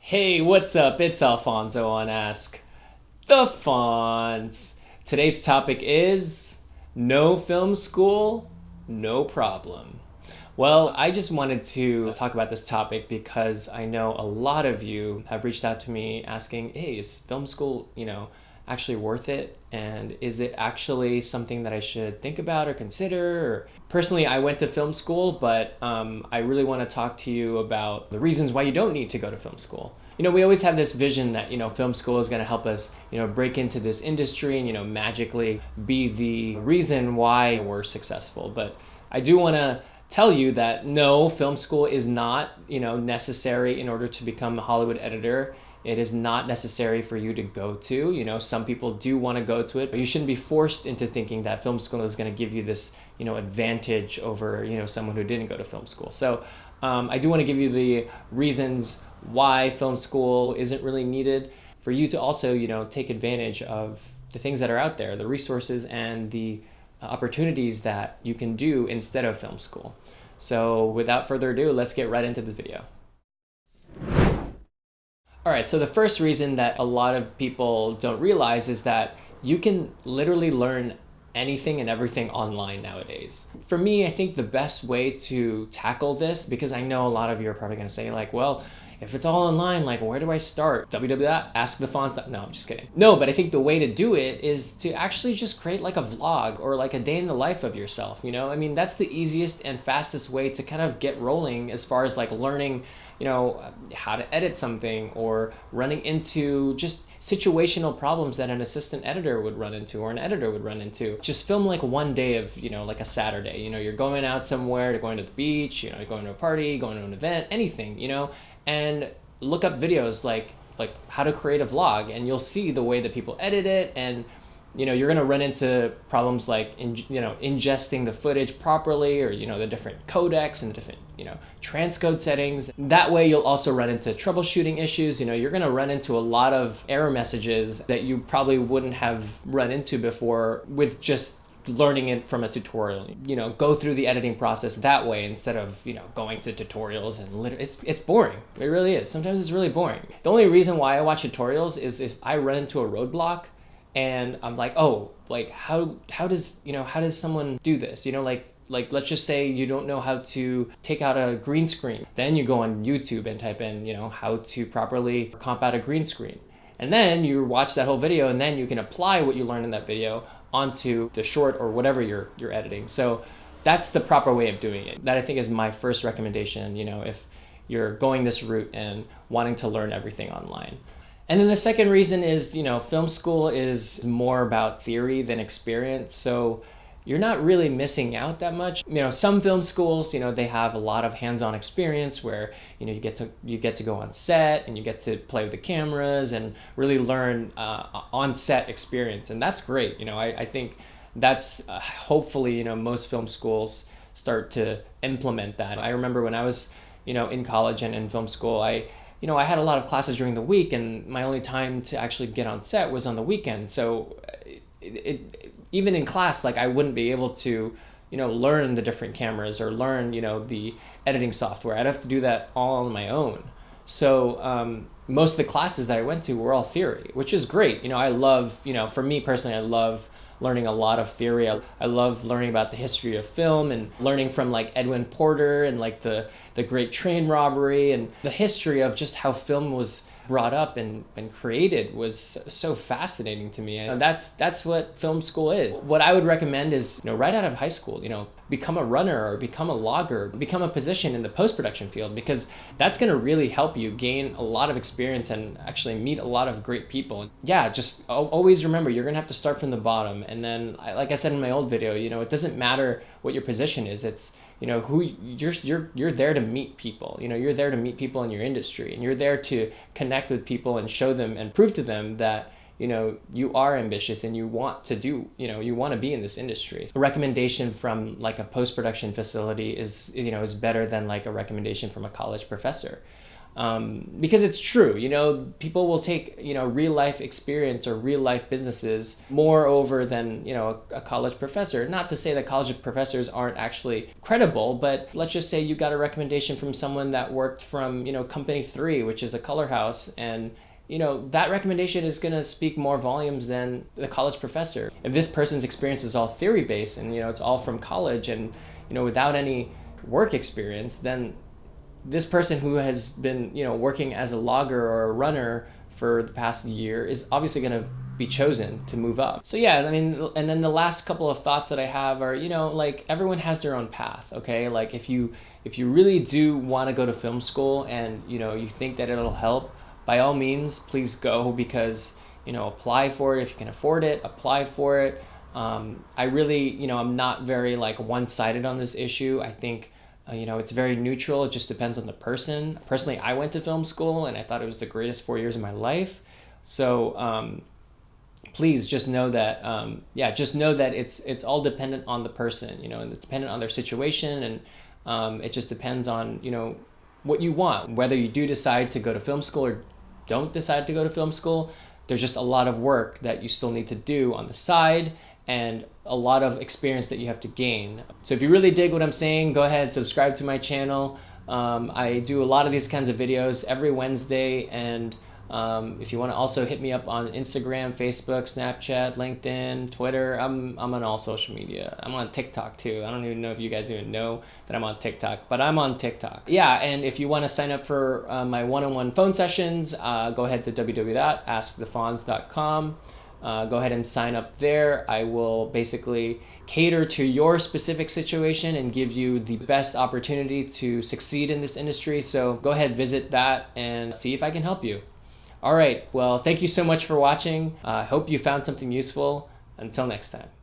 Hey, what's up? It's Alfonso on Ask the Fonz. Today's topic is no film school, no problem. Well, I just wanted to talk about this topic because I know a lot of you have reached out to me asking, hey, is film school, actually worth it? And is it actually something that I should think about or consider? Or personally, I went to film school, but I really want to talk to you about the reasons why you don't need to go to film school. We always have this vision that, film school is going to help us, break into this industry and, magically be the reason why we're successful. But I do want to tell you that no, film school is not, necessary in order to become a Hollywood editor. It is not necessary for you to go to. Some people do want to go to it, but you shouldn't be forced into thinking that film school is going to give you this, advantage over, someone who didn't go to film school. So I do want to give you the reasons why film school isn't really needed for you to also, take advantage of the things that are out there, the resources and the opportunities that you can do instead of film school. So without further ado, let's get right into this video. All right, so the first reason that a lot of people don't realize is that you can literally learn anything and everything online nowadays. For me, I think the best way to tackle this, because I know a lot of you are probably going to say like, well, if it's all online, like where do I start? www.askthefonz. No, I'm just kidding. No, but I think the way to do it is to actually just create like a vlog or like a day in the life of yourself. That's the easiest and fastest way to kind of get rolling as far as like learning, how to edit something or running into just situational problems that an assistant editor would run into or an editor would run into. Just film like one day of, like a Saturday, you're going out somewhere, you're going to the beach, you're going to a party, going to an event, anything, and look up videos like how to create a vlog, and you'll see the way that people edit it, and you're going to run into problems like ingesting the footage properly, or the different codecs and the different transcode settings. That way you'll also run into troubleshooting issues. You're going to run into a lot of error messages that you probably wouldn't have run into before with just learning it from a tutorial. Go through the editing process that way instead of going to tutorials, and it's boring. It really is. Sometimes it's really boring. The only reason why I watch tutorials is if I run into a roadblock and I'm like, oh, like how does someone do this? Like let's just say you don't know how to take out a green screen. Then you go on YouTube and type in, how to properly comp out a green screen. And then you watch that whole video, and then you can apply what you learned in that video onto the short or whatever you're editing. So that's the proper way of doing it. That I think is my first recommendation, if you're going this route and wanting to learn everything online. And then the second reason is, film school is more about theory than experience. So you're not really missing out that much. Some film schools, they have a lot of hands-on experience where, you get to go on set and you get to play with the cameras and really learn on-set experience. And that's great. I think that's hopefully, most film schools start to implement that. I remember when I was, in college and in film school, I had a lot of classes during the week, and my only time to actually get on set was on the weekend. So even in class, like I wouldn't be able to, learn the different cameras or learn, the editing software. I'd have to do that all on my own. So most of the classes that I went to were all theory, which is great. I love, for me personally, I love learning a lot of theory. I love learning about the history of film and learning from like Edwin Porter and like the Great Train Robbery, and the history of just how film was brought up and created was so fascinating to me. And that's what film school is. What I would recommend is, right out of high school, become a runner or become a logger, become a position in the post-production field, because that's going to really help you gain a lot of experience and actually meet a lot of great people. Yeah, just always remember, you're going to have to start from the bottom. And then, like I said in my old video, it doesn't matter what your position is. It's who you're there to meet people. You're there to meet people in your industry, and you're there to connect with people and show them and prove to them that you are ambitious and you want to do, you want to be in this industry. A recommendation from like a post-production facility is better than like a recommendation from a college professor. Because it's true, people will take, real life experience or real life businesses more over than, a college professor. Not to say that college professors aren't actually credible, but let's just say you got a recommendation from someone that worked from, company 3, which is a color house, and that recommendation is going to speak more volumes than the college professor. If this person's experience is all theory based and, it's all from college and, without any work experience, then this person who has been, working as a logger or a runner for the past year is obviously going to be chosen to move up. So yeah, I mean, and then the last couple of thoughts that I have are, like everyone has their own path, okay? Like if you really do want to go to film school and, you think that it'll help, by all means, please go, because, apply for it. If you can afford it, apply for it. I really, I'm not very like one-sided on this issue. I think, it's very neutral. It just depends on the person. Personally, I went to film school and I thought it was the greatest 4 years of my life. So please just know that, just know that it's all dependent on the person, and it's dependent on their situation. And it just depends on, what you want. Whether you do decide to go to film school or don't decide to go to film school, there's just a lot of work that you still need to do on the side and a lot of experience that you have to gain. So if you really dig what I'm saying, go ahead, subscribe to my channel. I do a lot of these kinds of videos every Wednesday, and if you want to also hit me up on Instagram, Facebook, Snapchat, LinkedIn, Twitter. I'm on all social media. I'm on TikTok too. I don't even know if you guys even know that I'm on TikTok, but I'm on TikTok. Yeah, and if you want to sign up for my one-on-one phone sessions, go ahead to www.askthefonz.com. Go ahead and sign up there. I will basically cater to your specific situation and give you the best opportunity to succeed in this industry. So go ahead, visit that and see if I can help you. All right, well, thank you so much for watching. I hope you found something useful. Until next time.